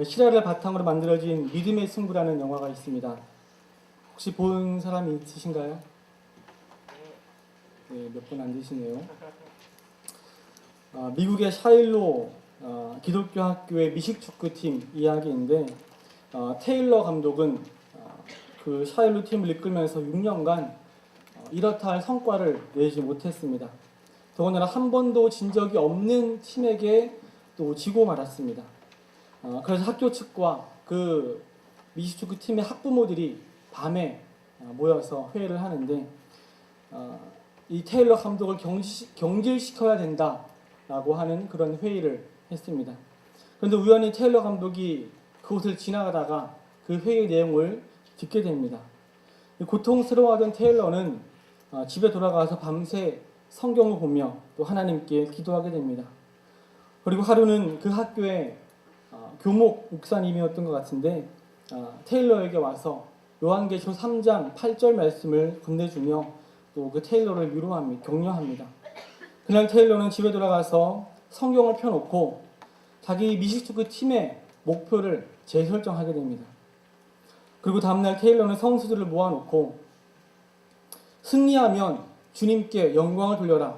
실화를 바탕으로 만들어진 믿음의 승부라는 영화가 있습니다. 혹시 본 사람이 있으신가요? 네, 몇 분 안 되시네요. 미국의 샤일로 기독교 학교의 미식축구팀 이야기인데 테일러 감독은 그 샤일로 팀을 이끌면서 6년간 이렇다 할 성과를 내지 못했습니다. 더군다나 한 번도 진 적이 없는 팀에게 또 지고 말았습니다. 그래서 학교 측과 그 미식축구 팀의 학부모들이 밤에 모여서 회의를 하는데 이 테일러 감독을 경질시켜야 된다라고 하는 그런 회의를 했습니다. 그런데 우연히 테일러 감독이 그곳을 지나가다가 그 회의 내용을 듣게 됩니다. 고통스러워하던 테일러는 집에 돌아가서 밤새 성경을 보며 또 하나님께 기도하게 됩니다. 그리고 하루는 그 학교의 교목 목사님이었던 것 같은데 테일러에게 와서 요한계시록 3장 8절 말씀을 건네주며 또 그 테일러를 위로합니다. 격려합니다. 그날 테일러는 집에 돌아가서 성경을 펴놓고 자기 미식축구 팀의 목표를 재설정하게 됩니다. 그리고 다음날 테일러는 선수들을 모아놓고 승리하면 주님께 영광을 돌려라,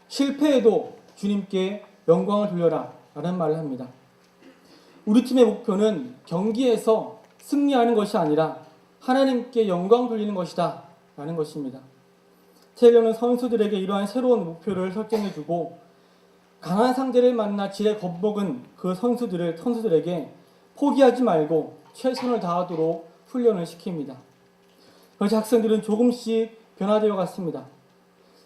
실패해도 주님께 영광을 돌려라 라는 말을 합니다. 우리 팀의 목표는 경기에서 승리하는 것이 아니라 하나님께 영광 돌리는 것이다 라는 것입니다. 테일러는 선수들에게 이러한 새로운 목표를 설정해주고 강한 상대를 만나 지레 겁먹은 그 선수들에게 포기하지 말고 최선을 다하도록 훈련을 시킵니다. 그래서 학생들은 조금씩 변화되어 갔습니다.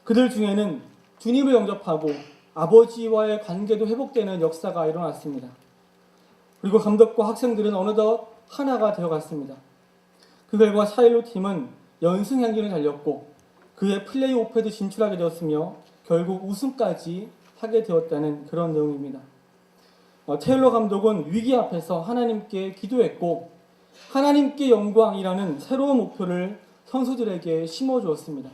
그들 중에는 주님을 영접하고 아버지와의 관계도 회복되는 역사가 일어났습니다. 그리고 감독과 학생들은 어느덧 하나가 되어갔습니다. 그 결과 샤일로 팀은 연승 향기를 달렸고 그의 플레이오프에도 진출하게 되었으며 결국 우승까지 하게 되었다는 그런 내용입니다. 테일러 감독은 위기 앞에서 하나님께 기도했고 하나님께 영광이라는 새로운 목표를 선수들에게 심어주었습니다.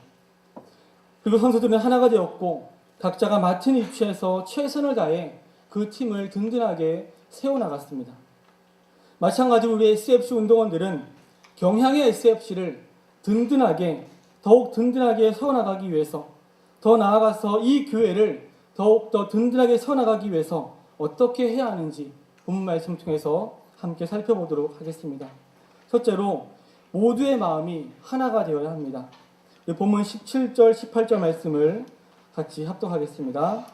그리고 선수들은 하나가 되었고 각자가 맡은 위치에서 최선을 다해 그 팀을 든든하게 세워나갔습니다. 마찬가지로 우리 SFC 운동원들은 경향의 SFC를 더욱 든든하게 세워나가기 위해서, 더 나아가서 이 교회를 더욱더 든든하게 세워나가기 위해서 어떻게 해야 하는지 본문 말씀 통해서 함께 살펴보도록 하겠습니다. 첫째로 모두의 마음이 하나가 되어야 합니다. 본문 17절 18절 말씀을 같이 합독하겠습니다.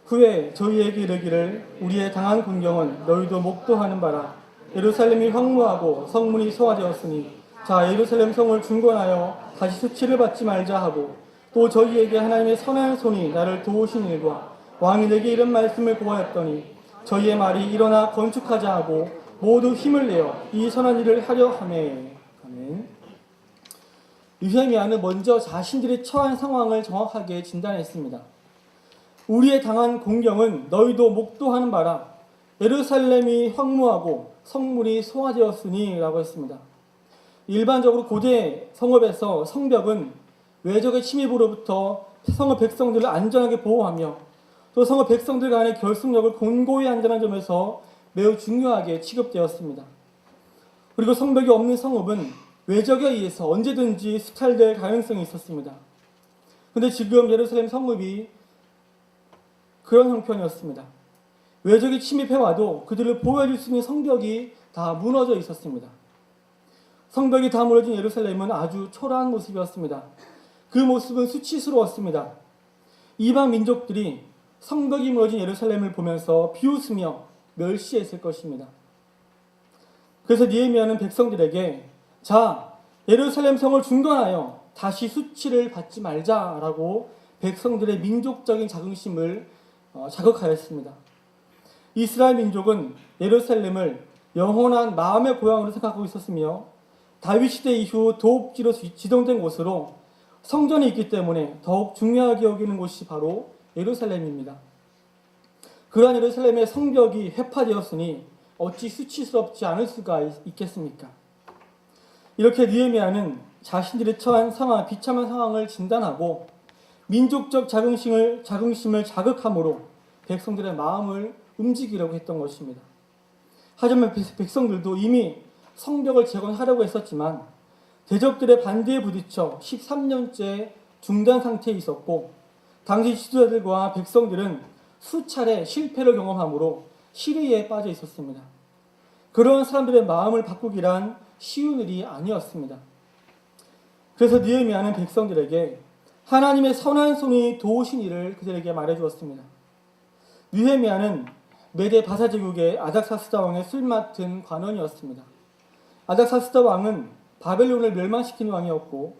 후에 저희에게 이르기를 우리의 당한 군경은 너희도 목도하는 바라. 예루살렘이 황무하고 성문이 소화되었으니 자 예루살렘 성을 중건하여 다시 수치를 받지 말자 하고 또 저희에게 하나님의 선한 손이 나를 도우신 일과 왕이 내게 이런 말씀을 고하였더니 저희의 말이 일어나 건축하자 하고 모두 힘을 내어 이 선한 일을 하려 하매. 아멘. 느헤미야는 먼저 자신들이 처한 상황을 정확하게 진단했습니다. 우리의 당한 공경은 너희도 목도하는 바라. 예루살렘이 황무하고 성문이 소화되었으니 라고 했습니다. 일반적으로 고대 성읍에서 성벽은 외적의 침입으로부터 성읍 백성들을 안전하게 보호하며 또 성읍 백성들 간의 결속력을 공고히 한다는 점에서 매우 중요하게 취급되었습니다. 그리고 성벽이 없는 성읍은 외적에 의해서 언제든지 수탈될 가능성이 있었습니다. 그런데 지금 예루살렘 성읍이 그런 형편이었습니다. 외적이 침입해와도 그들을 보호해줄 수 있는 성벽이 다 무너져 있었습니다. 성벽이 다 무너진 예루살렘은 아주 초라한 모습이었습니다. 그 모습은 수치스러웠습니다. 이방 민족들이 성벽이 무너진 예루살렘을 보면서 비웃으며 멸시했을 것입니다. 그래서 느헤미야는 백성들에게 자 예루살렘 성을 중건하여 다시 수치를 받지 말자라고 백성들의 민족적인 자긍심을 자극하였습니다. 이스라엘 민족은 예루살렘을 영원한 마음의 고향으로 생각하고 있었으며 다윗 시대 이후 도읍지로 지정된 곳으로 성전이 있기 때문에 더욱 중요하게 여기는 곳이 바로 예루살렘입니다. 그러한 예루살렘의 성벽이 회파되었으니 어찌 수치스럽지 않을 수가 있겠습니까? 이렇게 느헤미야는 자신들이 처한 상황, 비참한 상황을 진단하고 민족적 자긍심을 자극함으로 백성들의 마음을 움직이려고 했던 것입니다. 하지만 백성들도 이미 성벽을 재건하려고 했었지만 대적들의 반대에 부딪혀 13년째 중단 상태에 있었고, 당시 지도자들과 백성들은 수차례 실패를 경험하므로 시리에 빠져 있었습니다. 그런 사람들의 마음을 바꾸기란 쉬운 일이 아니었습니다. 그래서 느헤미야는 백성들에게 하나님의 선한 손이 도우신 일을 그들에게 말해주었습니다. 느헤미야는 메대 바사 제국의 아닥사스다 왕의 술맡은 관원이었습니다. 아닥사스다 왕은 바벨론을 멸망시킨 왕이었고,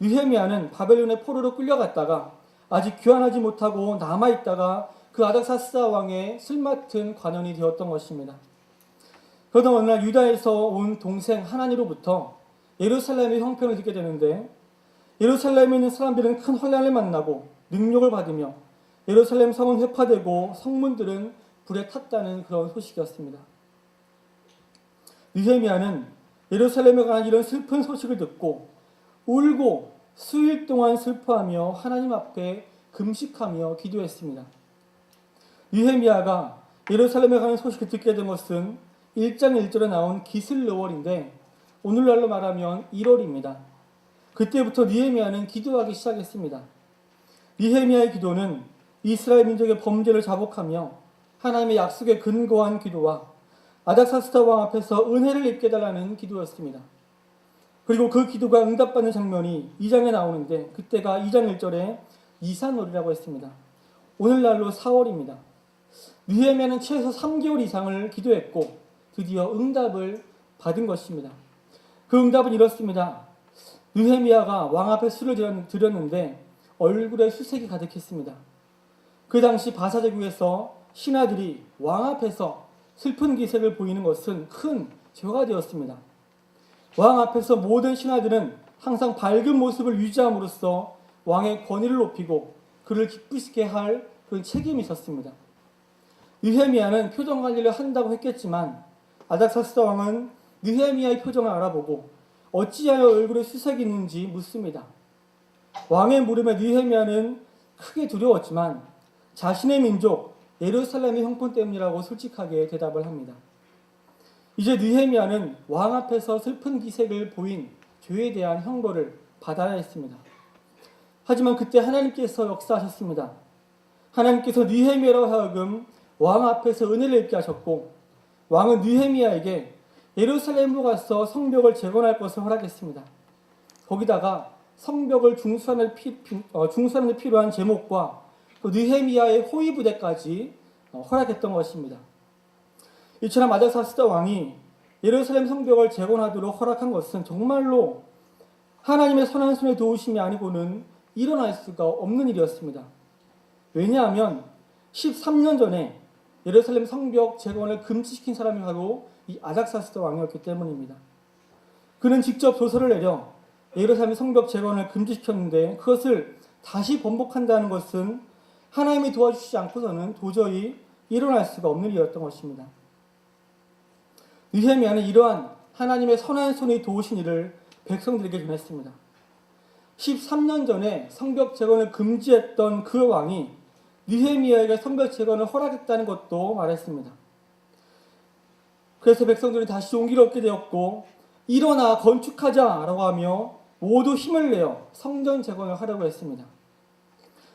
느헤미야는 바벨론의 포로로 끌려갔다가 아직 귀환하지 못하고 남아있다가 그 아닥사스다 왕의 술맡은 관원이 되었던 것입니다. 그러다 어느 날 유다에서 온 동생 하나니로부터 예루살렘의 형편을 듣게 되는데, 예루살렘에 있는 사람들은 큰 혼란을 만나고 능욕을 받으며 예루살렘 성은 회파되고 성문들은 불에 탔다는 그런 소식이었습니다. 느헤미야는 예루살렘에 관한 이런 슬픈 소식을 듣고 울고 수일 동안 슬퍼하며 하나님 앞에 금식하며 기도했습니다. 느헤미야가 예루살렘에 관한 소식을 듣게 된 것은 1장 1절에 나온 기슬르월인데, 오늘날로 말하면 1월입니다. 그때부터 느헤미야는 기도하기 시작했습니다. 느헤미야의 기도는 이스라엘 민족의 범죄를 자복하며 하나님의 약속에 근거한 기도와 아닥사스다 왕 앞에서 은혜를 입게 해달라는 기도였습니다. 그리고 그 기도가 응답받는 장면이 2장에 나오는데, 그때가 2장 1절에 이산월이라고 했습니다. 오늘날로 4월입니다. 느헤미야는 최소 3개월 이상을 기도했고 드디어 응답을 받은 것입니다. 그 응답은 이렇습니다. 느헤미야가 왕 앞에 술을 드렸는데 얼굴에 수색이 가득했습니다. 그 당시 바사 제국에서 신하들이 왕 앞에서 슬픈 기색을 보이는 것은 큰 죄가 되었습니다. 왕 앞에서 모든 신하들은 항상 밝은 모습을 유지함으로써 왕의 권위를 높이고 그를 기쁘시게 할 그런 책임이 있었습니다. 느헤미야는 표정 관리를 한다고 했겠지만 아닥사스다 왕은 느헤미야의 표정을 알아보고 어찌하여 얼굴에 수색이 있는지 묻습니다. 왕의 물음에 느헤미야는 크게 두려웠지만 자신의 민족 예루살렘의 형편 때문이라고 솔직하게 대답을 합니다. 이제 느헤미야는 왕 앞에서 슬픈 기색을 보인 죄에 대한 형벌을 받아야 했습니다. 하지만 그때 하나님께서 역사하셨습니다. 하나님께서 느헤미야로 하여금 왕 앞에서 은혜를 입게 하셨고, 왕은 느헤미야에게 예루살렘으로 가서 성벽을 재건할 것을 허락했습니다. 거기다가 성벽을 중수하는 데 필요한 제목과 또 느헤미야의 호위 부대까지 허락했던 것입니다. 이처럼 아닥사스다 왕이 예루살렘 성벽을 재건하도록 허락한 것은 정말로 하나님의 선한 손의 도우심이 아니고는 일어날 수가 없는 일이었습니다. 왜냐하면 13년 전에 예루살렘 성벽 재건을 금지시킨 사람이 바로 이 아닥사스다 왕이었기 때문입니다. 그는 직접 조서를 내려 예루살렘 성벽 재건을 금지시켰는데, 그것을 다시 번복한다는 것은 하나님이 도와주시지 않고서는 도저히 일어날 수가 없는 일이었던 것입니다. 느헤미야는 이러한 하나님의 선한 손이 도우신 일을 백성들에게 전했습니다. 13년 전에 성벽 재건을 금지했던 그 왕이 느헤미야에게 성벽 재건을 허락했다는 것도 말했습니다. 그래서 백성들이 다시 용기를 얻게 되었고, 일어나 건축하자라고 하며 모두 힘을 내어 성전 재건을 하려고 했습니다.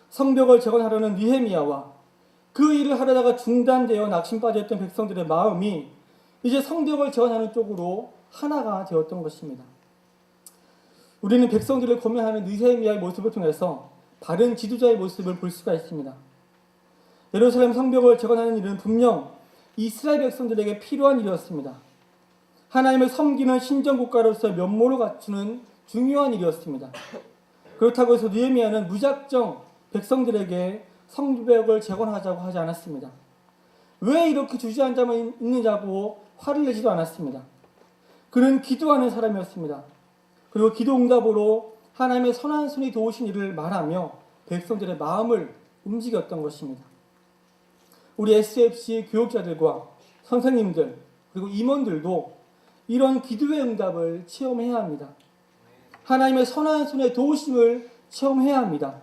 성벽을 재건하려는 느헤미야와 그 일을 하려다가 중단되어 낙심빠져 있던 백성들의 마음이 이제 성벽을 재건하는 쪽으로 하나가 되었던 것입니다. 우리는 백성들을 고면하는 느헤미야의 모습을 통해서 바른 지도자의 모습을 볼 수가 있습니다. 예루살렘 성벽을 재건하는 일은 분명 이스라엘 백성들에게 필요한 일이었습니다. 하나님을 섬기는 신정국가로서의 면모를 갖추는 중요한 일이었습니다. 그렇다고 해서 느헤미야는 무작정 백성들에게 성벽을 재건하자고 하지 않았습니다. 왜 이렇게 주저앉아만 있느냐고 화를 내지도 않았습니다. 그는 기도하는 사람이었습니다. 그리고 기도 응답으로 하나님의 선한 손이 도우신 일을 말하며 백성들의 마음을 움직였던 것입니다. 우리 SFC 교육자들과 선생님들 그리고 임원들도 이런 기도의 응답을 체험해야 합니다. 하나님의 선한 손의 도우심을 체험해야 합니다.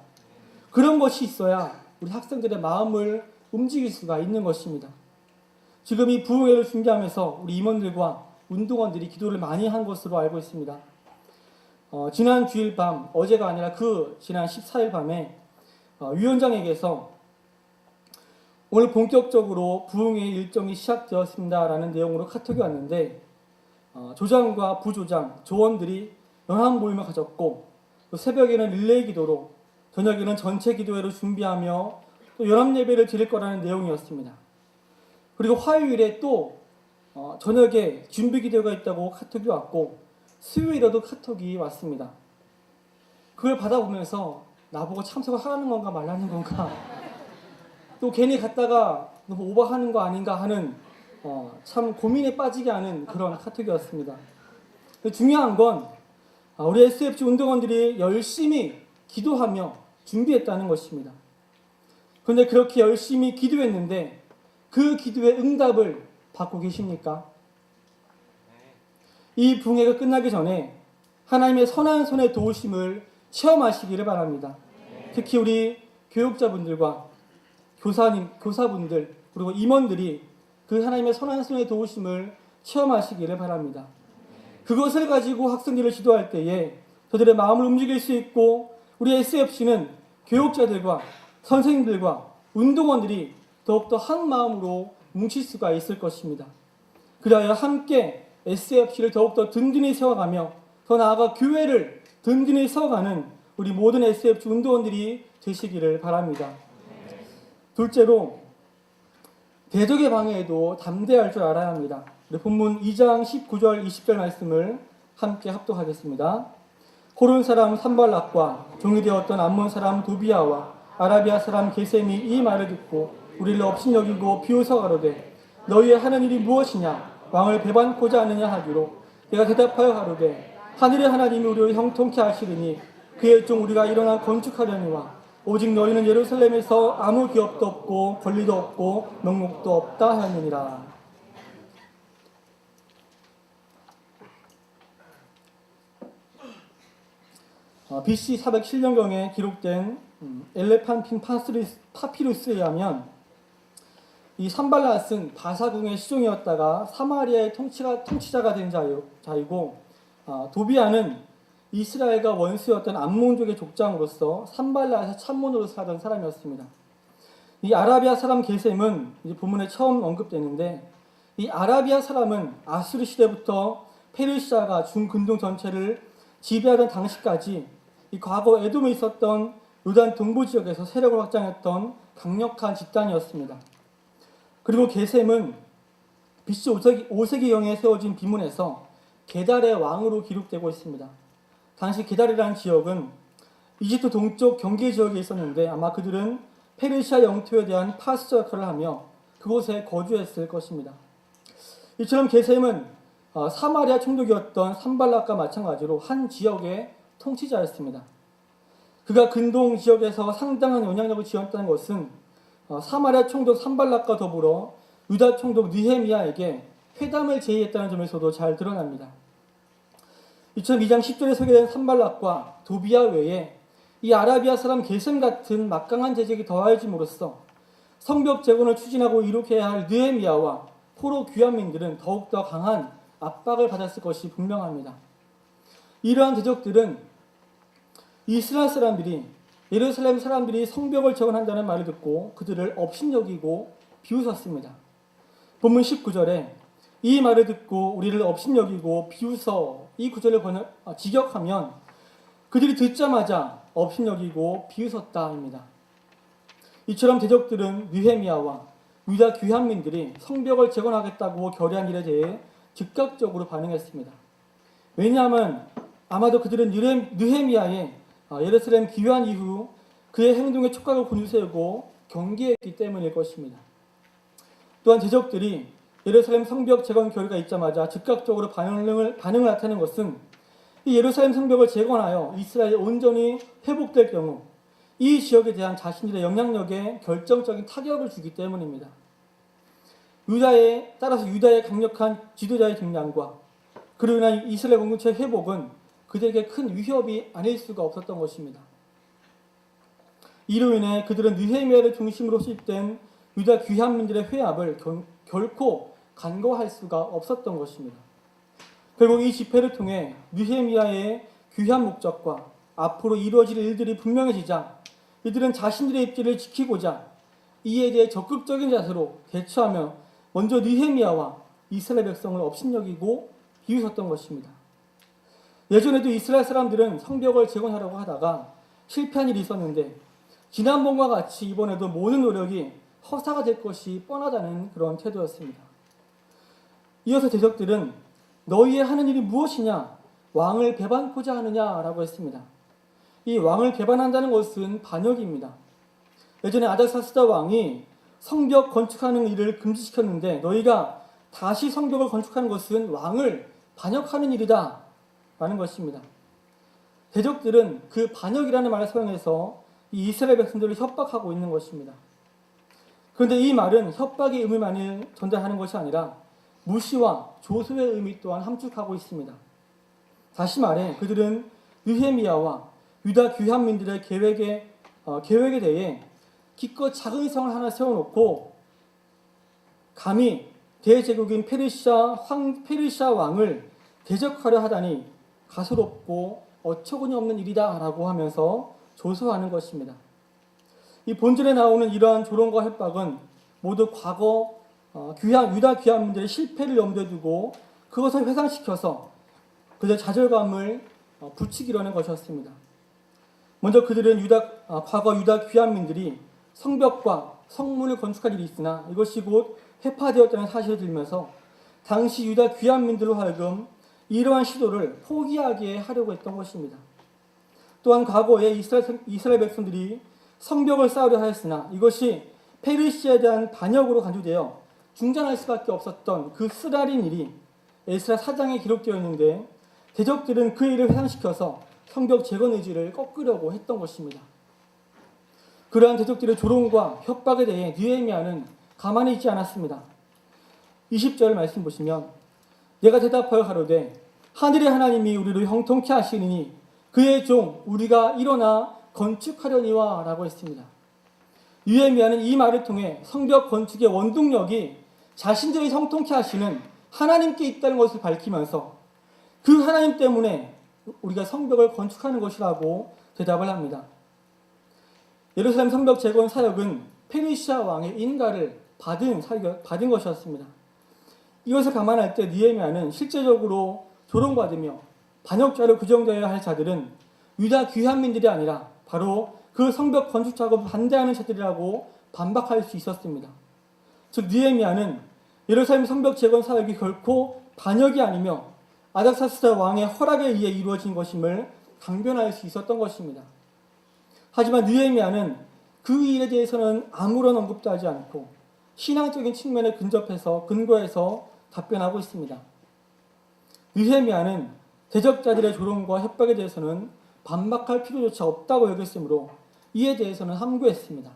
그런 것이 있어야 우리 학생들의 마음을 움직일 수가 있는 것입니다. 지금 이 부흥회를 준비하면서 우리 임원들과 운동원들이 기도를 많이 한 것으로 알고 있습니다. 지난 주일 밤, 어제가 아니라 지난 14일 밤에 위원장에게서 오늘 본격적으로 부흥회 일정이 시작되었습니다라는 내용으로 카톡이 왔는데 조장과 부조장, 조원들이 연합 모임을 가졌고 또 새벽에는 릴레이 기도로 저녁에는 전체 기도회를 준비하며 또 연합 예배를 드릴 거라는 내용이었습니다. 그리고 화요일에 또 저녁에 준비 기도회가 있다고 카톡이 왔고 수요일에도 카톡이 왔습니다. 그걸 받아보면서 나보고 참석을 하는 건가 말라는 건가 또 괜히 갔다가 너무 오버하는 거 아닌가 하는 참 고민에 빠지게 하는 그런 카톡이었습니다. 중요한 건 우리 SFC 운동원들이 열심히 기도하며 준비했다는 것입니다. 그런데 그렇게 열심히 기도했는데 그 기도의 응답을 받고 계십니까? 이 부흥회가 끝나기 전에 하나님의 선한 손의 도우심을 체험하시기를 바랍니다. 특히 우리 교육자분들과 교사분들 그리고 임원들이 그 하나님의 선한 손의 도우심을 체험하시기를 바랍니다. 그것을 가지고 학생들을 지도할 때에 저들의 마음을 움직일 수 있고 우리 SFC는 교육자들과 선생님들과 운동원들이 더욱더 한 마음으로 뭉칠 수가 있을 것입니다. 그리하여 함께 SFC를 더욱더 든든히 세워가며 더 나아가 교회를 든든히 세워가는 우리 모든 SFC 운동원들이 되시기를 바랍니다. 둘째로 대적의 방해에도 담대할 줄 알아야 합니다. 우리 본문 2장 19절 20절 말씀을 함께 합독하겠습니다. 호른 사람 산발락과 종이 되었던 암몬 사람 도비아와 아라비아 사람 게셈이 이 말을 듣고 우리를 업신여기고 비웃어 가로되 너희의 하는 일이 무엇이냐 왕을 배반코자 하느냐 하기로 내가 대답하여 가로되 하늘의 하나님이 우리를 형통케 하시리니 그의 종 우리가 일어나 건축하려니와 오직 너희는 예루살렘에서 아무 기업도 없고 권리도 없고 명목도 없다 하느니라. BC 407년경에 기록된 엘레판핀 파피루스에 의하면 이 산발랏은 바사궁의 시종이었다가 사마리아의 통치자가 된 자이고 도비아는 이스라엘과 원수였던 암몬족의 족장으로서 산발랏의 참모노로 살던 사람이었습니다. 이 아라비아 사람 게셈은 이제 본문에 처음 언급되는데 이 아라비아 사람은 아수르 시대부터 페르시아가 중근동 전체를 지배하던 당시까지 이 과거 에돔에 있었던 요단 동부 지역에서 세력을 확장했던 강력한 집단이었습니다. 그리고 게셈은 BC 5세기경에 세워진 비문에서 게달의 왕으로 기록되고 있습니다. 당시 게달이라는 지역은 이집트 동쪽 경계 지역에 있었는데 아마 그들은 페르시아 영토에 대한 파수자 역할을 하며 그곳에 거주했을 것입니다. 이처럼 게셈은 사마리아 총독이었던 산발락과 마찬가지로 한 지역의 통치자였습니다. 그가 근동 지역에서 상당한 영향력을 지었다는 것은 사마리아 총독 산발락과 더불어 유다 총독 느헤미야에게 회담을 제의했다는 점에서도 잘 드러납니다. 이처럼 2장 10절에 소개된 산발락과 도비아 외에 이 아라비아 사람 게셈 같은 막강한 재직이 더해짐으로써 성벽 재건을 추진하고 이룩해야 할 느헤미야와 포로 귀환민들은 더욱더 강한 압박을 받았을 것이 분명합니다. 이러한 대적들은 이스라엘 사람들이 예루살렘 사람들이 성벽을 재건한다는 말을 듣고 그들을 업신여기고 비웃었습니다. 본문 19절에 이 말을 듣고 우리를 업신여기고 비웃어 이 구절을 직역하면 그들이 듣자마자 업신여기고 비웃었다입니다. 이처럼 대적들은 느헤미야와 유다 귀환민들이 성벽을 재건하겠다고 결의한 일에 대해 즉각적으로 반응했습니다. 왜냐하면 아마도 그들은 느헤미야의 예루살렘 귀환 이후 그의 행동에 촉각을 곤두세우고 경계했기 때문일 것입니다. 또한 대적들이 예루살렘 성벽 재건 결의가 있자마자 즉각적으로 반응을 나타낸 것은 이 예루살렘 성벽을 재건하여 이스라엘이 온전히 회복될 경우 이 지역에 대한 자신들의 영향력에 결정적인 타격을 주기 때문입니다. 따라서 유다의 강력한 지도자의 등장과 그로 인한 이스라엘 공동체의 회복은 그들에게 큰 위협이 아닐 수가 없었던 것입니다. 이로 인해 그들은 느헤미야를 중심으로 수립된 유다 귀환민들의 회합을 결코 간과할 수가 없었던 것입니다. 결국 이 집회를 통해 느헤미야의 귀한 목적과 앞으로 이루어질 일들이 분명해지자 이들은 자신들의 입지를 지키고자 이에 대해 적극적인 자세로 대처하며 먼저 느헤미야와 이스라엘 백성을 업신여기고 비웃었던 것입니다. 예전에도 이스라엘 사람들은 성벽을 재건하려고 하다가 실패한 일이 있었는데 지난번과 같이 이번에도 모든 노력이 허사가 될 것이 뻔하다는 그런 태도였습니다. 이어서 대적들은 너희의 하는 일이 무엇이냐? 왕을 배반코자 하느냐라고 했습니다. 이 왕을 배반한다는 것은 반역입니다. 예전에 아닥사스다 왕이 성벽 건축하는 일을 금지시켰는데 너희가 다시 성벽을 건축하는 것은 왕을 반역하는 일이다 라는 것입니다. 대적들은 그 반역이라는 말을 사용해서 이 이스라엘 백성들을 협박하고 있는 것입니다. 그런데 이 말은 협박의 의미만을 전달하는 것이 아니라 무시와 조소의 의미 또한 함축하고 있습니다. 다시 말해 그들은 느헤미야와 유다 귀환민들의 계획에 대해 기껏 작은 성을 하나 세워놓고 감히 대제국인 페르시아 왕을 대적하려 하다니 가소롭고 어처구니 없는 일이다 라고 하면서 조소하는 것입니다. 이 본절에 나오는 이러한 조롱과 협박은 모두 과거 유다 귀환민들의 실패를 염두에 두고 그것을 회상시켜서 그들의 좌절감을 부추기려는 것이었습니다. 먼저 그들은 과거 유다 귀환민들이 성벽과 성문을 건축할 일이 있으나 이것이 곧 회파되었다는 사실을 들면서 당시 유다 귀환민들로 하여금 이러한 시도를 포기하게 하려고 했던 것입니다. 또한 과거에 이스라엘 백성들이 성벽을 쌓으려 하였으나 이것이 페르시아에 대한 반역으로 간주되어 중단할 수밖에 없었던 그 쓰라린 일이 에스라 4장에 기록되어 있는데 대적들은 그 일을 회상시켜서 성벽 재건 의지를 꺾으려고 했던 것입니다. 그러한 대적들의 조롱과 협박에 대해 느헤미야는 가만히 있지 않았습니다. 20절 말씀 보시면 내가 대답하여 가로되 하늘의 하나님이 우리를 형통케 하시느니 그의 종 우리가 일어나 건축하려니와 라고 했습니다. 느헤미야는 이 말을 통해 성벽 건축의 원동력이 자신들이 형통케 하시는 하나님께 있다는 것을 밝히면서 그 하나님 때문에 우리가 성벽을 건축하는 것이라고 대답을 합니다. 예루살렘 성벽 재건 사역은 페르시아 왕의 인가를 받은 것이었습니다. 이것을 감안할 때 느헤미야는 실제적으로 조롱받으며 반역자로 규정되어야 할 자들은 유다 귀환민들이 아니라 바로 그 성벽 건축 작업을 반대하는 자들이라고 반박할 수 있었습니다. 즉 느헤미야는 예루살렘 성벽 재건 사역이 결코 반역이 아니며 아닥사스다 왕의 허락에 의해 이루어진 것임을 강변할 수 있었던 것입니다. 하지만 느헤미야는 그 일에 대해서는 아무런 언급도 하지 않고 신앙적인 측면에 근거해서 답변하고 있습니다. 느헤미야는 대적자들의 조롱과 협박에 대해서는 반박할 필요조차 없다고 여겼으므로 이에 대해서는 함구했습니다.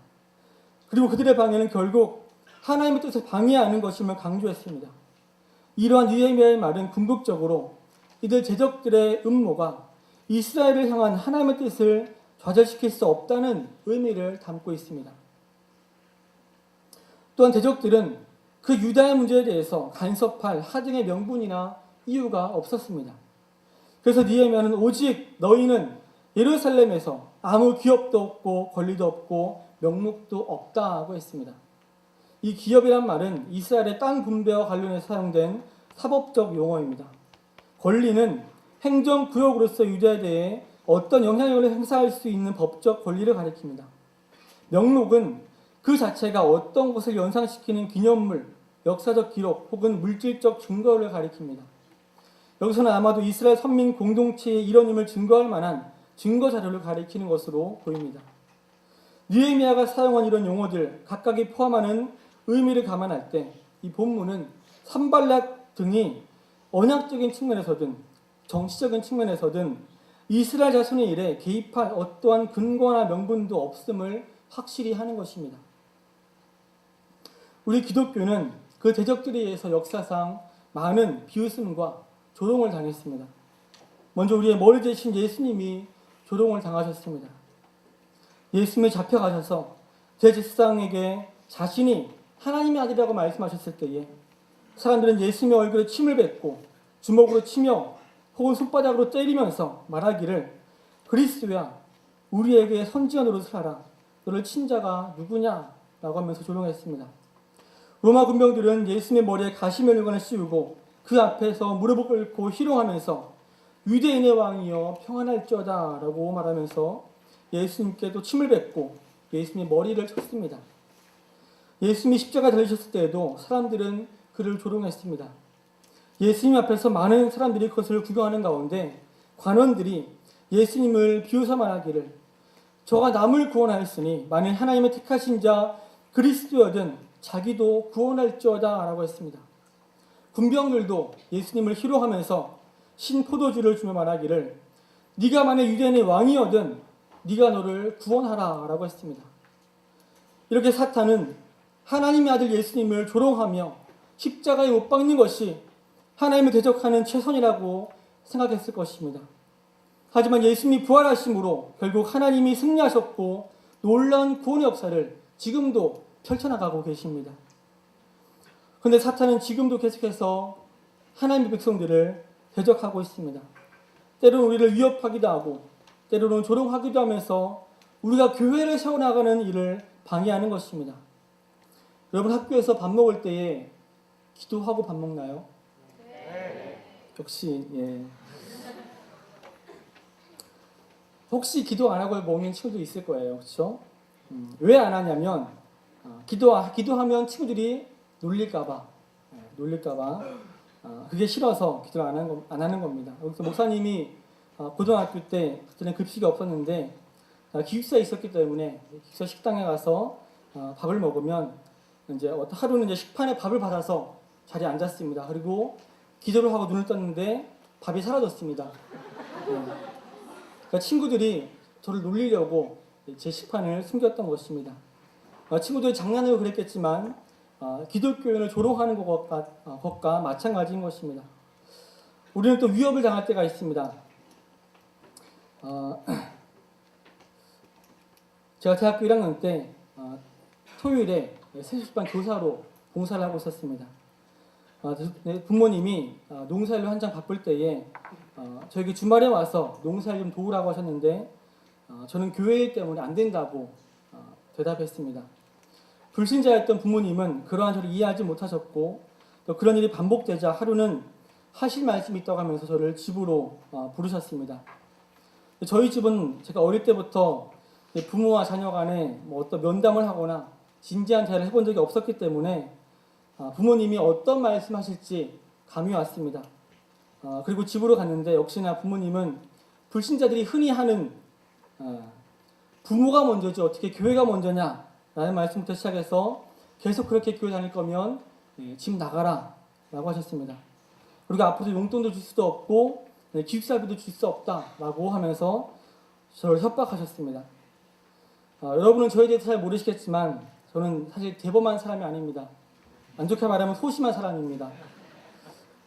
그리고 그들의 방해는 결국 하나님의 뜻을 방해하는 것임을 강조했습니다. 이러한 느헤미야의 말은 궁극적으로 이들 대적들의 음모가 이스라엘을 향한 하나님의 뜻을 좌절시킬 수 없다는 의미를 담고 있습니다. 또한 대적들은 그 유다의 문제에 대해서 간섭할 하등의 명분이나 이유가 없었습니다. 그래서 느헤미야는 오직 너희는 예루살렘에서 아무 기업도 없고 권리도 없고 명목도 없다고 했습니다. 이 기업이란 말은 이스라엘의 땅 분배와 관련해서 사용된 사법적 용어입니다. 권리는 행정구역으로서 유다에 대해 어떤 영향력을 행사할 수 있는 법적 권리를 가리킵니다. 명목은 그 자체가 어떤 것을 연상시키는 기념물, 역사적 기록 혹은 물질적 증거를 가리킵니다. 여기서는 아마도 이스라엘 선민 공동체의 일원임을 증거할 만한 증거 자료를 가리키는 것으로 보입니다. 느헤미야가 사용한 이런 용어들 각각이 포함하는 의미를 감안할 때 이 본문은 산발락 등이 언약적인 측면에서든 정치적인 측면에서든 이스라엘 자손의 일에 개입할 어떠한 근거나 명분도 없음을 확실히 하는 것입니다. 우리 기독교는 그 대적들에 의해서 역사상 많은 비웃음과 조롱을 당했습니다. 먼저 우리의 머리 대신 예수님이 조롱을 당하셨습니다. 예수님이 잡혀가셔서 대제사장에게 자신이 하나님의 아들이라고 말씀하셨을 때에 사람들은 예수님의 얼굴에 침을 뱉고 주먹으로 치며 혹은 손바닥으로 때리면서 말하기를 그리스도야 우리에게 선지자 노릇을 하라. 너를 친 자가 누구냐? 라고 하면서 조롱했습니다. 로마 군병들은 예수님의 머리에 가시면류관을 씌우고 그 앞에서 무릎을 꿇고 희롱하면서 유대인의 왕이여 평안할지어다 라고 말하면서 예수님께도 침을 뱉고 예수님의 머리를 쳤습니다. 예수님이 십자가에 달리셨을 때에도 사람들은 그를 조롱했습니다. 예수님 앞에서 많은 사람들이 그것을 구경하는 가운데 관원들이 예수님을 비웃어 말하기를 저가 남을 구원하였으니 만일 하나님의 택하신 자 그리스도여든 자기도 구원할지어다 라고 했습니다. 군병들도 예수님을 희롱하면서 신포도주를 주며 말하기를 네가 만일 유대인의 왕이여든 네가 너를 구원하라 라고 했습니다. 이렇게 사탄은 하나님의 아들 예수님을 조롱하며 십자가에 못 박는 것이 하나님을 대적하는 최선이라고 생각했을 것입니다. 하지만 예수님이 부활하심으로 결국 하나님이 승리하셨고 놀라운 구원의 역사를 지금도 펼쳐나가고 계십니다. 그런데 사탄은 지금도 계속해서 하나님의 백성들을 대적하고 있습니다. 때로는 우리를 위협하기도 하고 때로는 조롱하기도 하면서 우리가 교회를 세워나가는 일을 방해하는 것입니다. 여러분 학교에서 밥 먹을 때에 기도하고 밥 먹나요? 네. 역시 예. 혹시 기도 안 하고 먹는 친구도 있을 거예요. 그렇죠? 왜 안 하냐면 기도하면 친구들이 놀릴까봐 그게 싫어서 기도를 안 하는 겁니다. 그래서 목사님이 고등학교 때 그때는 급식이 없었는데 기숙사에 있었기 때문에 기숙사 식당에 가서 밥을 먹으면 이제 하루는 이제 식판에 밥을 받아서 자리에 앉았습니다. 그리고 기도를 하고 눈을 떴는데 밥이 사라졌습니다. 그러니까 친구들이 저를 놀리려고 제 식판을 숨겼던 것입니다. 친구들이 장난으로 그랬겠지만 기독교인을 조롱하는 것과 마찬가지인 것입니다. 우리는 또 위협을 당할 때가 있습니다. 제가 대학교 1학년 때 토요일에 세수반 교사로 봉사를 하고 있었습니다. 부모님이 농사일로 한창 바쁠 때에 저에게 주말에 와서 농사일 좀 도우라고 하셨는데 저는 교회일 때문에 안 된다고 대답했습니다. 불신자였던 부모님은 그러한 저를 이해하지 못하셨고 또 그런 일이 반복되자 하루는 하실 말씀이 있다고 하면서 저를 집으로 부르셨습니다. 저희 집은 제가 어릴 때부터 부모와 자녀 간에 어떤 면담을 하거나 진지한 대화를 해본 적이 없었기 때문에 부모님이 어떤 말씀하실지 감이 왔습니다. 그리고 집으로 갔는데 역시나 부모님은 불신자들이 흔히 하는 부모가 먼저지 어떻게 교회가 먼저냐 라는 말씀부터 시작해서 계속 그렇게 교회 다닐 거면 집 나가라 라고 하셨습니다. 그리고 앞으로 용돈도 줄 수도 없고 기숙사비도 줄 수 없다 라고 하면서 저를 협박하셨습니다. 여러분은 저에 대해서 잘 모르시겠지만 저는 사실 대범한 사람이 아닙니다. 안 좋게 말하면 소심한 사람입니다.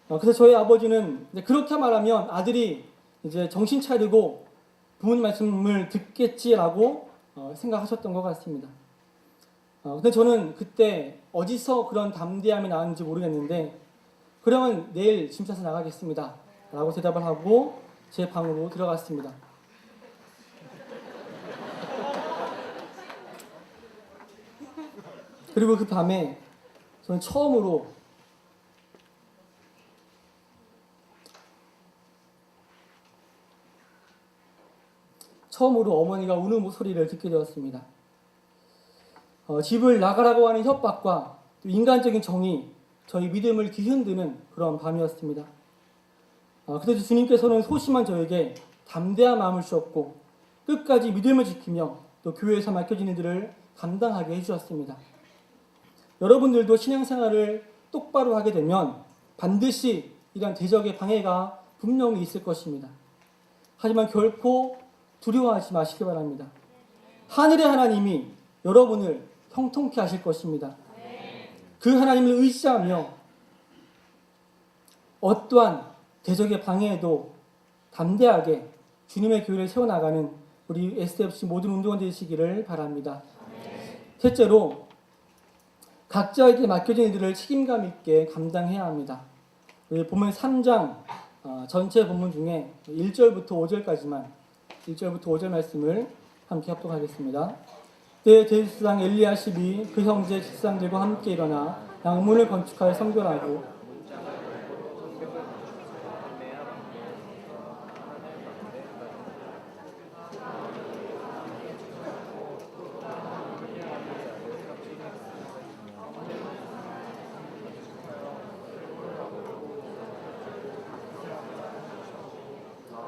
그래서 저희 아버지는 그렇게 말하면 아들이 이제 정신 차리고 부모님 말씀을 듣겠지라고 생각하셨던 것 같습니다. 근데 저는 그때 어디서 그런 담대함이 나왔는지 모르겠는데 그러면 내일 짐 싸서 나가겠습니다 라고 대답을 하고 제 방으로 들어갔습니다. 그리고 그 밤에 저는 처음으로 어머니가 우는 목소리를 듣게 되었습니다. 집을 나가라고 하는 협박과 인간적인 정이 저희 믿음을 뒤흔드는 그런 밤이었습니다. 그래도 주님께서는 소심한 저에게 담대한 마음을 주셨고 끝까지 믿음을 지키며 또 교회에서 맡겨진 일들을 감당하게 해주셨습니다. 여러분들도 신앙생활을 똑바로 하게 되면 반드시 이러한 대적의 방해가 분명히 있을 것입니다. 하지만 결코 두려워하지 마시기 바랍니다. 하늘의 하나님이 여러분을 형통케 하실 것입니다. 그 하나님을 의지하며 어떠한 대적의 방해에도 담대하게 주님의 교회를 세워나가는 우리 SFC 모든 운동원 되시기를 바랍니다. 셋째로 각자에게 맡겨진 일들을 책임감 있게 감당해야 합니다. 보면 3장 전체 본문 중에 1절부터 5절 말씀을 함께 합독하겠습니다. 그때 대제사장 엘리야십이 그 형제 집사들과 함께 일어나 양문을 건축하여 성별하고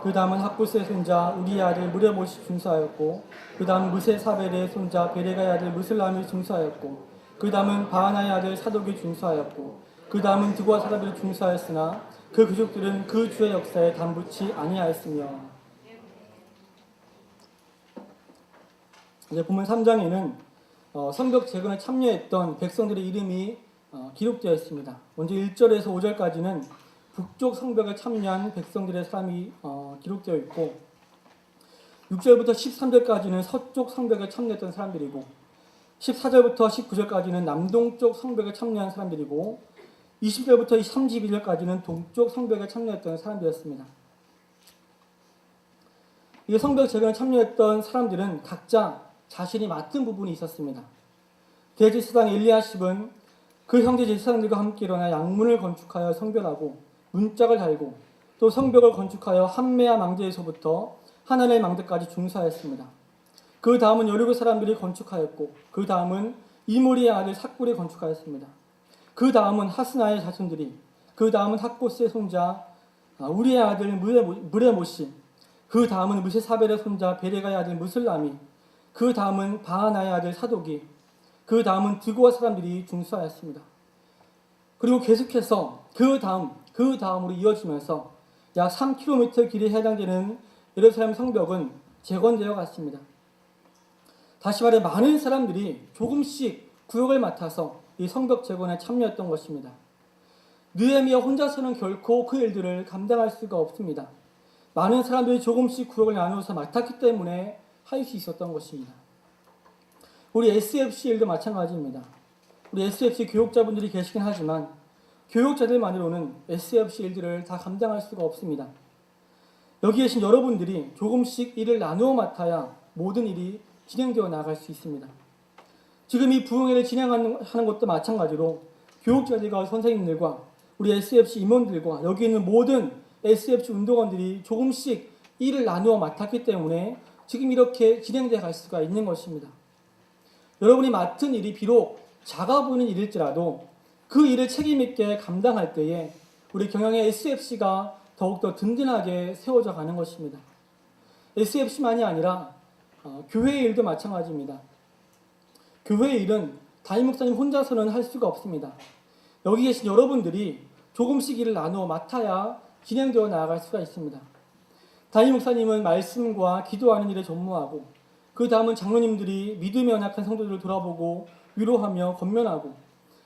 그 다음은 학부스의 손자 우리의 아들 무레못이 중사하였고 그 다음 무세사벨의 손자 베레가의 아들 무슬람이 중사하였고 그 다음은 바하나의 아들 사독이 중사하였고 그 다음은 드고와 사라벨이 중사하였으나 그 귀족들은 그 주의 역사에 담붙지 아니하였으며. 이제 본문 3장에는 성벽 재건에 참여했던 백성들의 이름이 기록되어 있습니다. 먼저 1절에서 5절까지는 북쪽 성벽에 참여한 백성들의 사람이 기록되어 있고 6절부터 13절까지는 서쪽 성벽에 참여했던 사람들이고 14절부터 19절까지는 남동쪽 성벽에 참여한 사람들이고 20절부터 32절까지는 동쪽 성벽에 참여했던 사람들이었습니다. 이 성벽 재건에 참여했던 사람들은 각자 자신이 맡은 부분이 있었습니다. 대제사장 엘리야십은 그 형제 제사장들과 함께 일어나 양문을 건축하여 성별하고 문짝을 달고 또 성벽을 건축하여 함메아 망대에서부터 하나넬 망대까지 중사했습니다. 그 다음은 여리고 사람들이 건축하였고 그 다음은 이모리의 아들 삭불이 건축하였습니다. 그 다음은 하스나의 자손들이 그 다음은 학보스의 손자 우리의 아들 무레못이 그 다음은 무세사벨의 손자 베레가의 아들 무슬람이 그 다음은 바하나의 아들 사독이 그 다음은 드고와 사람들이 중사하였습니다. 그리고 계속해서 그 다음으로 이어지면서 약 3km 길이에 해당되는 예루살렘 성벽은 재건되어 갔습니다. 다시 말해 많은 사람들이 조금씩 구역을 맡아서 이 성벽 재건에 참여했던 것입니다. 느헤미야 혼자서는 결코 그 일들을 감당할 수가 없습니다. 많은 사람들이 조금씩 구역을 나누어서 맡았기 때문에 할 수 있었던 것입니다. 우리 SFC 일도 마찬가지입니다. 우리 SFC 교육자분들이 계시긴 하지만 교육자들만으로는 SFC 일들을 다 감당할 수가 없습니다. 여기 계신 여러분들이 조금씩 일을 나누어 맡아야 모든 일이 진행되어 나갈 수 있습니다. 지금 이 부흥회를 진행하는 것도 마찬가지로 교육자들과 선생님들과 우리 SFC 임원들과 여기 있는 모든 SFC 운동원들이 조금씩 일을 나누어 맡았기 때문에 지금 이렇게 진행되어 갈 수가 있는 것입니다. 여러분이 맡은 일이 비록 작아 보이는 일일지라도 그 일을 책임있게 감당할 때에 우리 경영의 SFC가 더욱더 든든하게 세워져 가는 것입니다. SFC만이 아니라 교회의 일도 마찬가지입니다. 교회의 일은 담임 목사님 혼자서는 할 수가 없습니다. 여기 계신 여러분들이 조금씩 일을 나누어 맡아야 진행되어 나아갈 수가 있습니다. 담임 목사님은 말씀과 기도하는 일에 전무하고 그 다음은 장로님들이 믿음이 연약한 성도들을 돌아보고 위로하며 권면하고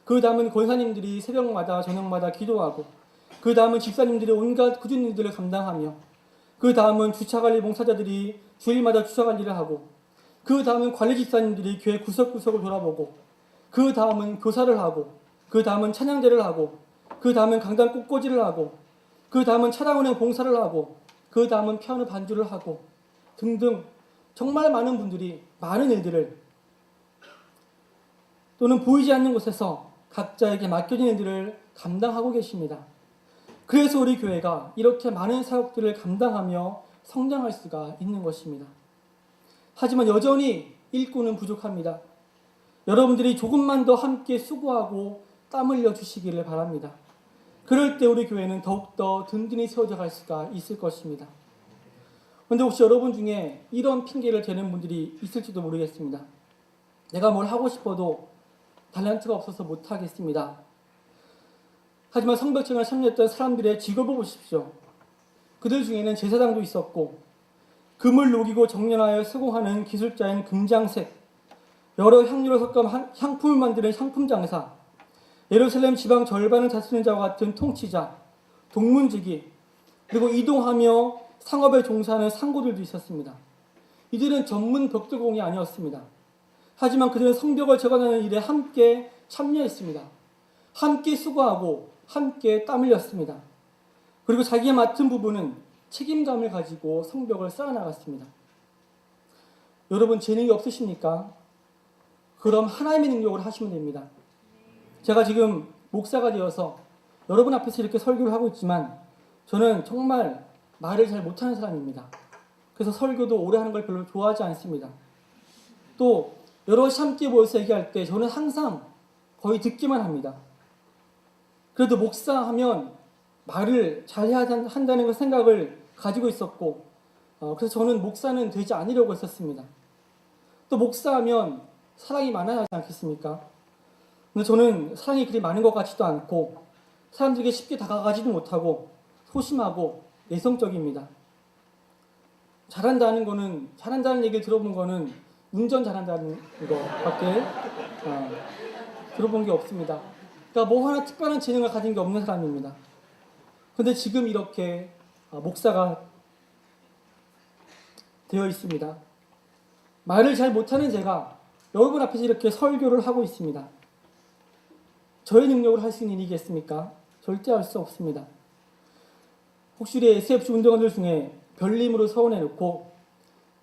그 다음은 권사님들이 새벽마다 저녁마다 기도하고 그 다음은 집사님들이 온갖 굳은 일들을 감당하며 그 다음은 주차관리 봉사자들이 주일마다 주차관리를 하고 그 다음은 관리 집사님들이 교회 구석구석을 돌아보고 그 다음은 교사를 하고 그 다음은 찬양대를 하고 그 다음은 강단 꽃꽂이를 하고 그 다음은 차량운행 봉사를 하고 그 다음은 피아노 반주를 하고 등등 정말 많은 분들이 많은 일들을 또는 보이지 않는 곳에서 각자에게 맡겨진 일들을 감당하고 계십니다. 그래서 우리 교회가 이렇게 많은 사역들을 감당하며 성장할 수가 있는 것입니다. 하지만 여전히 일꾼은 부족합니다. 여러분들이 조금만 더 함께 수고하고 땀 흘려 주시기를 바랍니다. 그럴 때 우리 교회는 더욱더 든든히 세워져 갈 수가 있을 것입니다. 그런데 혹시 여러분 중에 이런 핑계를 대는 분들이 있을지도 모르겠습니다. 내가 뭘 하고 싶어도 탤런트가 없어서 못하겠습니다. 하지만 성벽재건에 참여했던 사람들의 직업을 보십시오. 그들 중에는 제사장도 있었고 금을 녹이고 정련하여 수공하는 기술자인 금장색, 여러 향료를 섞어 향품을 만드는 향품장사, 예루살렘 지방 절반을 다스리는 자와 같은 통치자, 동문지기, 그리고 이동하며 상업에 종사하는 상고들도 있었습니다. 이들은 전문 벽돌공이 아니었습니다. 하지만 그들은 성벽을 재건하는 일에 함께 참여했습니다. 함께 수고하고 함께 땀 흘렸습니다. 그리고 자기가 맡은 부분은 책임감을 가지고 성벽을 쌓아나갔습니다. 여러분 재능이 없으십니까? 그럼 하나님의 능력으로 하시면 됩니다. 제가 지금 목사가 되어서 여러분 앞에서 이렇게 설교를 하고 있지만 저는 정말 말을 잘 못하는 사람입니다. 그래서 설교도 오래 하는 걸 별로 좋아하지 않습니다. 또 여럿이 함께 모여서 얘기할 때 저는 항상 거의 듣기만 합니다. 그래도 목사하면 말을 잘해야 한다는 생각을 가지고 있었고 그래서 저는 목사는 되지 않으려고 했었습니다. 또 목사하면 사랑이 많아야 하지 않겠습니까? 근데 저는 사랑이 그리 많은 것 같지도 않고 사람들에게 쉽게 다가가지도 못하고 소심하고 내성적입니다. 잘한다는 얘기를 들어본 거는 운전 잘한다는 거밖에 들어본 게 없습니다. 그러니까 뭐 하나 특별한 재능을 가진 게 없는 사람입니다. 근데 지금 이렇게 목사가 되어 있습니다. 말을 잘 못하는 제가 여러분 앞에서 이렇게 설교를 하고 있습니다. 저의 능력으로 할 수 있는 일이겠습니까? 절대 할 수 없습니다. 혹시 우리 SFC 운동원들 중에 별님으로 서원해놓고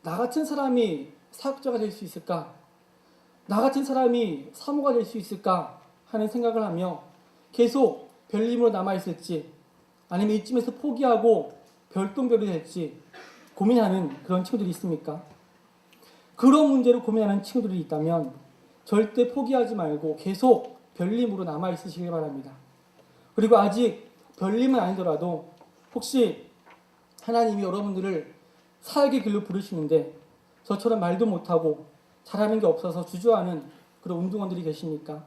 나 같은 사람이 사역자가 될 수 있을까? 나 같은 사람이 사모가 될 수 있을까? 하는 생각을 하며 계속 별님으로 남아있을지 아니면 이쯤에서 포기하고 별똥별이 될지 고민하는 그런 친구들이 있습니까? 그런 문제로 고민하는 친구들이 있다면 절대 포기하지 말고 계속 별님으로 남아있으시길 바랍니다. 그리고 아직 별님은 아니더라도 혹시 하나님이 여러분들을 사역의 길로 부르시는데 저처럼 말도 못하고 잘하는 게 없어서 주저하는 그런 운동원들이 계십니까?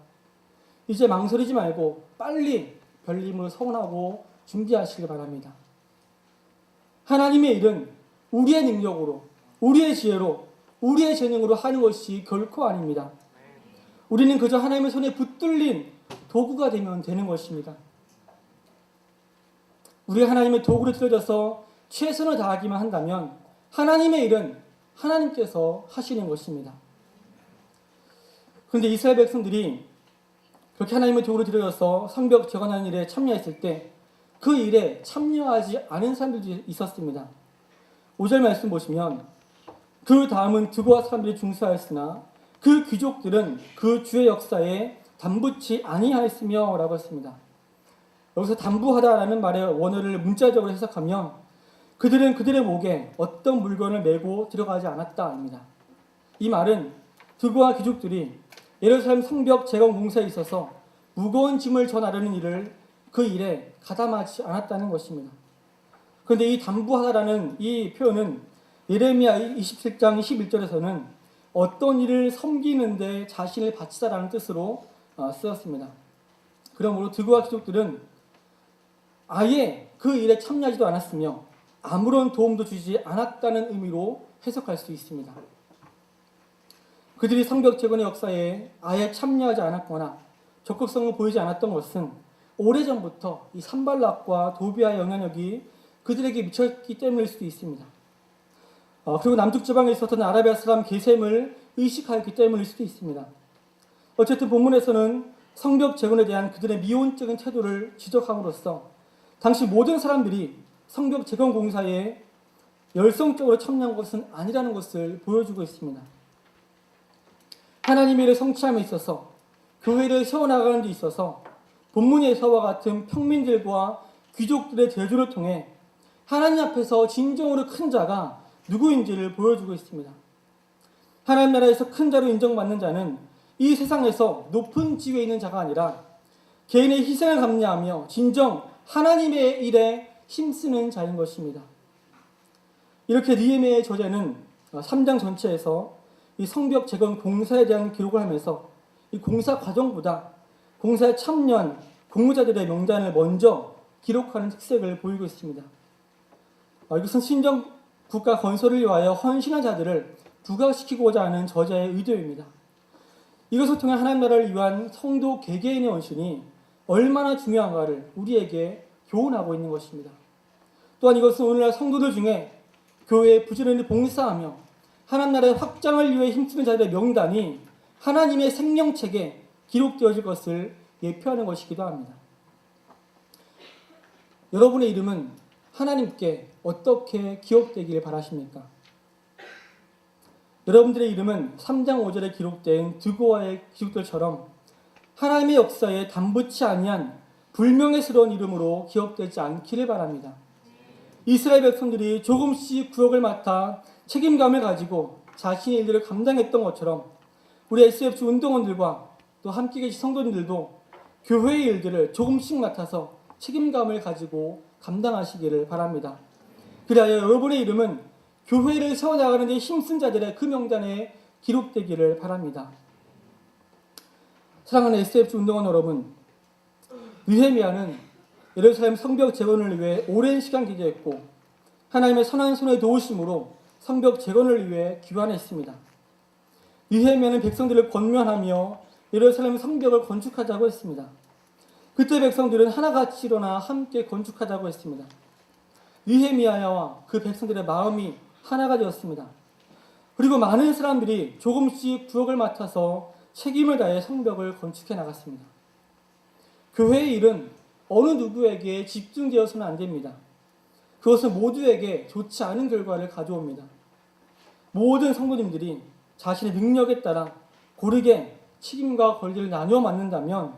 이제 망설이지 말고 빨리 별님으로 서원하고 준비하시길 바랍니다. 하나님의 일은 우리의 능력으로, 우리의 지혜로, 우리의 재능으로 하는 것이 결코 아닙니다. 우리는 그저 하나님의 손에 붙들린 도구가 되면 되는 것입니다. 우리가 하나님의 도구로 들여져서 최선을 다하기만 한다면 하나님의 일은 하나님께서 하시는 것입니다. 그런데 이스라엘 백성들이 그렇게 하나님의 도구로 들여져서 성벽 재건하는 일에 참여했을 때 그 일에 참여하지 않은 사람들이 있었습니다. 5절 말씀 보시면 그 다음은 드고아 사람들이 중수하였으나 그 귀족들은 그 주의 역사에 담붙지 아니하였으며 라고 했습니다. 여기서 담부하다라는 말의 원어를 문자적으로 해석하면 그들은 그들의 목에 어떤 물건을 메고 들어가지 않았다입니다. 이 말은 드고아 귀족들이 예루살렘 성벽 재건 공사에 있어서 무거운 짐을 전하려는 일을 그 일에 가담하지 않았다는 것입니다. 그런데 이 담부하다라는 이 표현은 예레미야 27장 21절에서는 어떤 일을 섬기는데 자신을 바치다라는 뜻으로 쓰였습니다. 그러므로 드고아 귀족들은 아예 그 일에 참여하지도 않았으며 아무런 도움도 주지 않았다는 의미로 해석할 수 있습니다. 그들이 성벽 재건의 역사에 아예 참여하지 않았거나 적극성을 보이지 않았던 것은 오래전부터 이 산발락과 도비아의 영향력이 그들에게 미쳤기 때문일 수도 있습니다. 그리고 남쪽 지방에 있었던 아라비아 사람 게셈을 의식하였기 때문일 수도 있습니다. 어쨌든 본문에서는 성벽 재건에 대한 그들의 미온적인 태도를 지적함으로써 당시 모든 사람들이 성벽 재건 공사에 열성적으로 참여한 것은 아니라는 것을 보여주고 있습니다. 하나님의 일을 성취함에 있어서 교회를 세워나가는 데 있어서 본문에서와 같은 평민들과 귀족들의 대조를 통해 하나님 앞에서 진정으로 큰 자가 누구인지를 보여주고 있습니다. 하나님 나라에서 큰 자로 인정받는 자는 이 세상에서 높은 지위에 있는 자가 아니라 개인의 희생을 감내하며 진정 하나님의 일에 힘쓰는 자인 것입니다. 이렇게 느헤미야의 저자는 3장 전체에서 이 성벽 재건 공사에 대한 기록을 하면서 이 공사 과정보다 공사에 참여한 공무자들의 명단을 먼저 기록하는 특색을 보이고 있습니다. 이것은 신정 국가 건설을 위하여 헌신한 자들을 부각시키고자 하는 저자의 의도입니다. 이것을 통해 하나님 나라를 위한 성도 개개인의 헌신이 얼마나 중요한가를 우리에게 교훈하고 있는 것입니다. 또한 이것은 오늘날 성도들 중에 교회에 부지런히 봉사하며 하나님 나라의 확장을 위해 힘쓰는 자들의 명단이 하나님의 생명책에 기록되어질 것을 예표하는 것이기도 합니다. 여러분의 이름은 하나님께 어떻게 기억되기를 바라십니까? 여러분들의 이름은 3장 5절에 기록된 드고아의 기록들처럼 하나님의 역사에 담붙지 아니한 불명예스러운 이름으로 기억되지 않기를 바랍니다. 이스라엘 백성들이 조금씩 구역을 맡아 책임감을 가지고 자신의 일들을 감당했던 것처럼 우리 SFC 운동원들과 또 함께 계신 성도님들도 교회의 일들을 조금씩 맡아서 책임감을 가지고 감당하시기를 바랍니다. 그리하여 여러분의 이름은 교회를 세워나가는 데 힘쓴 자들의 그 명단에 기록되기를 바랍니다. 사랑하는 SFC 운동원 여러분, 느헤미야는 예루살렘 성벽 재건을 위해 오랜 시간 기도했고 하나님의 선한 손의 도우심으로 성벽 재건을 위해 기도했습니다. 느헤미야는 백성들을 권면하며 예루살렘 성벽을 건축하자고 했습니다. 그때 백성들은 하나같이 일어나 함께 건축하자고 했습니다. 느헤미야와 그 백성들의 마음이 하나가 되었습니다. 그리고 많은 사람들이 조금씩 구역을 맡아서 책임을 다해 성벽을 건축해 나갔습니다. 교회의 일은 어느 누구에게 집중되어서는 안 됩니다. 그것은 모두에게 좋지 않은 결과를 가져옵니다. 모든 성도님들이 자신의 능력에 따라 고르게 책임과 권리를 나누어 맡는다면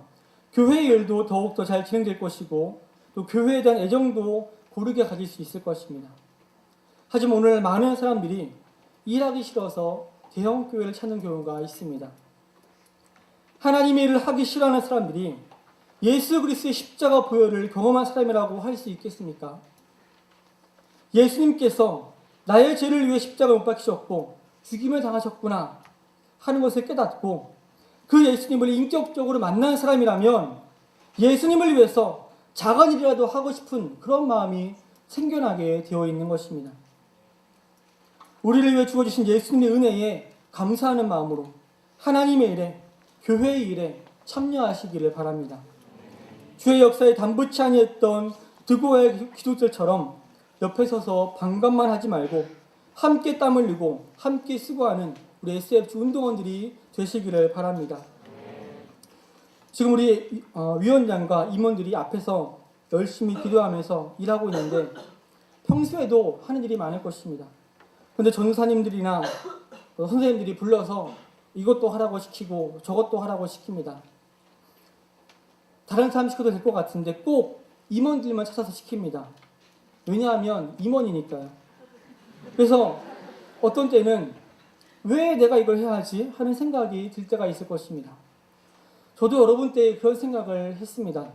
교회의 일도 더욱더 잘 진행될 것이고 또 교회에 대한 애정도 고르게 가질 수 있을 것입니다. 하지만 오늘 많은 사람들이 일하기 싫어서 대형 교회를 찾는 경우가 있습니다. 하나님의 일을 하기 싫어하는 사람들이 예수 그리스도의 십자가 보혈을 경험한 사람이라고 할 수 있겠습니까? 예수님께서 나의 죄를 위해 십자가 못 박히셨고 죽임을 당하셨구나 하는 것을 깨닫고 그 예수님을 인격적으로 만난 사람이라면 예수님을 위해서 작은 일이라도 하고 싶은 그런 마음이 생겨나게 되어 있는 것입니다. 우리를 위해 주어주신 예수님의 은혜에 감사하는 마음으로 하나님의 일에, 교회의 일에 참여하시기를 바랍니다. 주의 역사에 담붙지 아니했던 드고아의 기도들처럼 옆에 서서 반감만 하지 말고 함께 땀 흘리고 함께 수고하는 우리 SFC 운동원들이 되시기를 바랍니다. 지금 우리 위원장과 임원들이 앞에서 열심히 기도하면서 일하고 있는데 평소에도 하는 일이 많을 것입니다. 그런데 전사님들이나 선생님들이 불러서 이것도 하라고 시키고 저것도 하라고 시킵니다. 다른 사람 시켜도 될 것 같은데 꼭 임원들만 찾아서 시킵니다. 왜냐하면 임원이니까요. 그래서 어떤 때는 왜 내가 이걸 해야 하지? 하는 생각이 들 때가 있을 것입니다. 저도 여러분 때 그런 생각을 했습니다.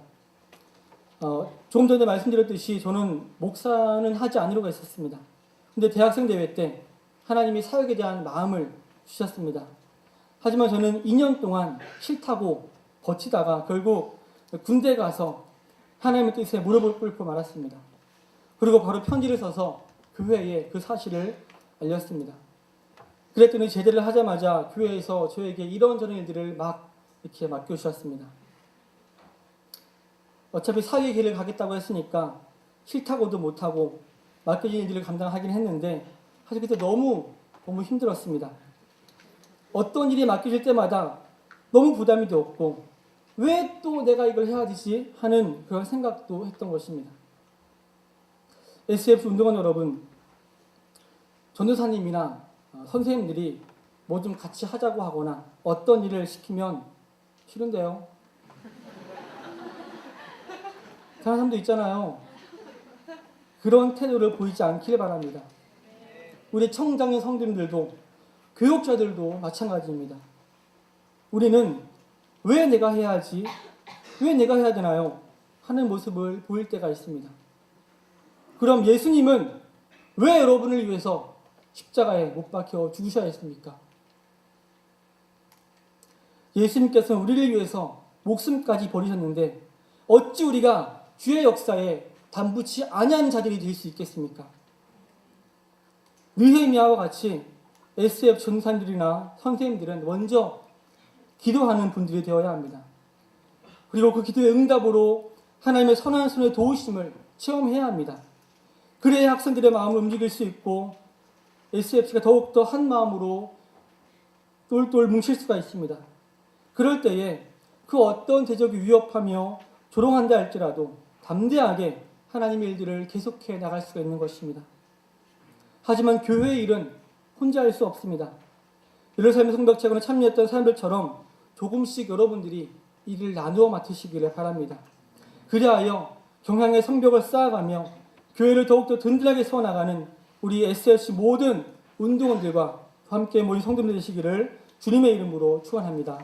조금 전에 말씀드렸듯이 저는 목사는 하지 않으려고 했었습니다. 근데 대학생 대회 때 하나님이 사역에 대한 마음을 주셨습니다. 하지만 저는 2년 동안 싫다고 버티다가 결국 군대 가서 하나님의 뜻에 무릎을 꿇고 말았습니다. 그리고 바로 편지를 써서 교회에 그 사실을 알렸습니다. 그랬더니 제대를 하자마자 교회에서 저에게 이런저런 일들을 막 이렇게 맡겨주셨습니다. 어차피 사회의 길을 가겠다고 했으니까 싫다고도 못하고 맡겨진 일들을 감당하긴 했는데 사실 그때 너무 힘들었습니다. 어떤 일이 맡겨질 때마다 너무 부담이 되었고 왜 또 내가 이걸 해야 되지 하는 그런 생각도 했던 것입니다. SF 운동원 여러분, 전도사님이나 선생님들이 뭐 좀 같이 하자고 하거나 어떤 일을 시키면 싫은데요. 그런 사람도 있잖아요. 그런 태도를 보이지 않기를 바랍니다. 우리 청장의 성도님들도 교육자들도 마찬가지입니다. 우리는 왜 내가 해야 하지? 왜 내가 해야 되나요? 하는 모습을 보일 때가 있습니다. 그럼 예수님은 왜 여러분을 위해서 십자가에 못 박혀 죽으셔야 했습니까? 예수님께서는 우리를 위해서 목숨까지 버리셨는데 어찌 우리가 주의 역사에 담붙지 아니하는 자들이 될 수 있겠습니까? 느헤미야와 같이 SF 전사님들이나 선생님들은 먼저 기도하는 분들이 되어야 합니다. 그리고 그 기도의 응답으로 하나님의 선한 손의 도우심을 체험해야 합니다. 그래야 학생들의 마음을 움직일 수 있고 SFC가 더욱더 한 마음으로 똘똘 뭉칠 수가 있습니다. 그럴 때에 그 어떤 대적이 위협하며 조롱한다 할지라도 담대하게 하나님의 일들을 계속해 나갈 수가 있는 것입니다. 하지만 교회의 일은 혼자 할 수 없습니다. 예루살렘 성벽체험에 참여했던 사람들처럼 조금씩 여러분들이 일을 나누어 맡으시기를 바랍니다. 그리하여 경향의 성벽을 쌓아가며 교회를 더욱더 든든하게 세워나가는 우리 SLC 모든 운동원들과 함께 모인 성도들 되시기를 주님의 이름으로 축원합니다.